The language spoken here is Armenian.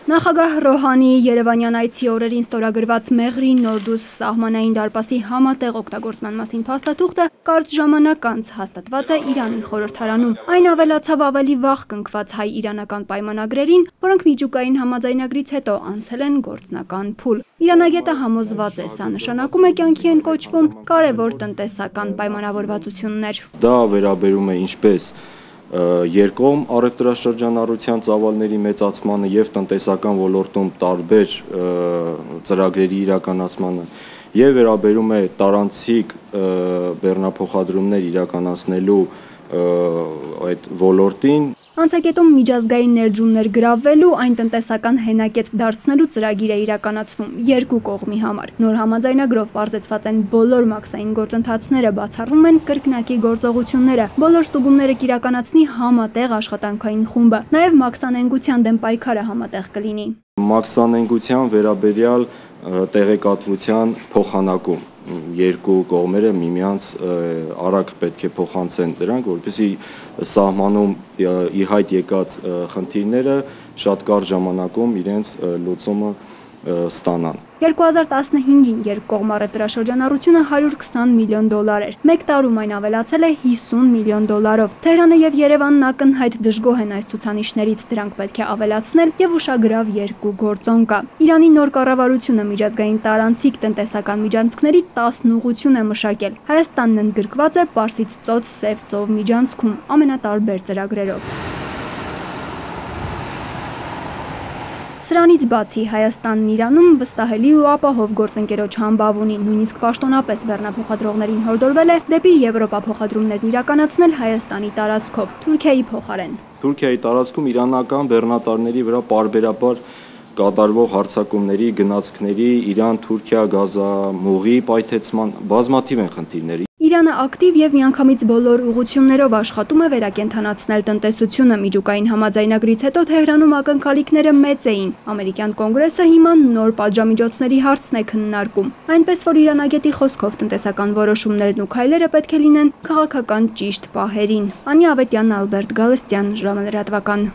Նախագահ Ռոհանիի Երևանյան այցի օրերին ստորագրված Մեղրի Նորդուս սահմանային դարպասի համատեղ օգտագործման մասին փաստաթուղթը կարճ ժամանակ անց հաստատված է Իրանի խորհրդարանում։ Այն ավելացավ ավելի վաղ կնքված հայ-իրանական պայմանագրերին, որոնք միջուկային համաձայնագրից հետո անցել են գործնական փուլ։ Իրանագետը համոզված է, սա նշանակում է կյանքի են կոչվում կարևոր տնտեսական պայմանավորվածություններ։ Դա վերաբերում է ինչպես երկկողմ առևտրաշրջանառության ծավալների մեծացմանը եւ տնտեսական ոլորտում տարբեր ծրագրերի իրականացմանը եւ վերաբերում է տարանցիկ բեռնափոխադրումներ իրականացնելու այդ ոլորտին։ Անցակետում միջազգային ներդրումներ գրավելու, այն տնտեսական հենակետ դարձնելու ծրագիր է իրականացվում երկու կողմի համար։ Նոր համաձայնագրով պարզեցված են բոլոր մաքսային գործընթացները, բացառվում են կրկնակի գործողությունները, բոլոր ստուգումները կիրականացնի համատեղ աշխատանքային խումբը, նաև մաքսանենգության դեմ պայքարը համատեղ կլինի։ Մաքսանենգության վերաբերյալ տեղեկատվության փոխանակում երկու կողմերը միմյանց արագ պետք է փոխանցեն դրանք, որպեսզի սահմանում ի հայտ եկած խնդիրները շատ կարճ ժամանակում իրենց լուծումը ստանան։ 2015-ին երկկողմ առևտրաշրջանառությունը $120 միլիոն էր։ Մեկ տարում այն ավելացել է $50 միլիոն։ Թեհրանը եւ Երևանն ակնհայտ դժգոհ են այս ցուցանիշներից, դրանք պետք է ավելացնել եւ ուշագրավ երկու գործոն կա։ Իրանի նոր կառավարությունը միջազգային տարանցիկ տնտեսական միջանցքների 10 ուղղություն է մշակել։ Հայաստանն ընդգրկված է Պարսից ծոց Սև ծով միջանցքում ամենատարբեր ծրագրերով։ Սրանից բացի Հայաստանն Իրանում վստահելի ու ապահով գործընկերոջ համբավ ունի, նույնիսկ պաշտոնապես բեռնափոխադրողներին հորդորվել է դեպի Եվրոպա փոխադրումներն իրականացնել Հայաստանի տարածքով, Թուրքիայի փոխարեն։ Թուրքիայի տարածքում իրանական բեռնատարների վրա պարբերաբար կատարվող հարձակումների, գնացքների, Իրան-Թուրքիա գազամուղի պայթեցման բազմաթիվ են խնդիրները։ Իրանը ակտիվ եւ միանգամից բոլոր ուղղություններով աշխատում է վերակենդանացնել տնտեսությունը։ Միջուկային համաձայնագրից հետո Թեհրանում ակնկալիքները մեծ էին։ Ամերիկյան կոնգրեսը հիմա նոր պատժամիջոցների հարցն է քննարկում։ Այնպես որ իրանագետի խոսքով տնտեսական որոշումներն ու քայլերը պետք է լինեն քաղաքական ճիշտ պահերին։ Անի Ավետյան, Ալբերտ Գալստյան, ժամանակ լրատվական։